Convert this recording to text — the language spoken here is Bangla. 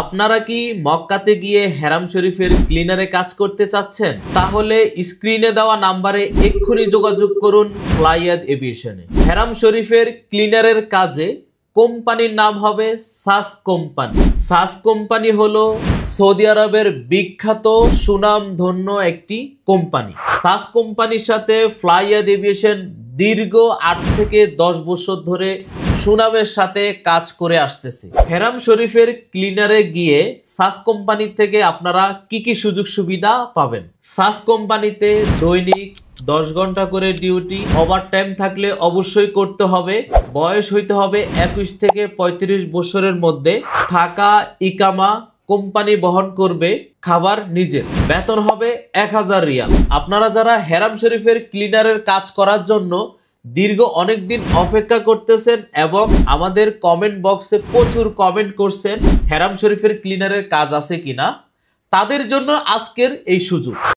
আপনারা কি মক্কাতে গিয়ে হেরাম শরীফের ক্লিনারে কাজ করতে চাচ্ছেন? তাহলে স্ক্রিনে দেওয়া নাম্বারে এক্ষুনি যোগাযোগ করুন ফ্লাইয়াদ এভিয়েশনে। হেরাম শরীফের ক্লিনারের কাজে কোম্পানির নাম হবে সাস কোম্পানি। সাস কোম্পানি হলো সৌদি আরবের বিখ্যাত সুনামধন্য একটি কোম্পানি। সাস কোম্পানির সাথে ফ্লাইয়াদ এভিয়েশন দীর্ঘ 8 থেকে 10 বছর ধরে সুনামের সাথে কাজ করে আসতেছে। হেরাম শরীফের ক্লিনারে গিয়ে সাস কোম্পানি থেকে আপনারা কি কি সুযোগ সুবিধা পাবেন? সাস কোম্পানিতে দৈনিক 10 ঘন্টা করে ডিউটি, ওভারটাইম থাকলে অবশ্যই করতে হবে, বয়স হইতে হবে 21 থেকে 35 বছরের মধ্যে, থাকা ইকামা কোম্পানি বহন করবে, খাবার নিজের, বেতন হবে 1000 রিয়াল। আপনারা যারা হেরাম শরীফের ক্লিনারের কাজ করার জন্য দীর্ঘ অনেকদিন অপেক্ষা করতেছেন এবং আমাদের কমেন্ট বক্সে প্রচুর কমেন্ট করছেন হেরাম শরীফের ক্লিনারের কাজ আছে কিনা, তাদের জন্য আজকের এই সুযোগ।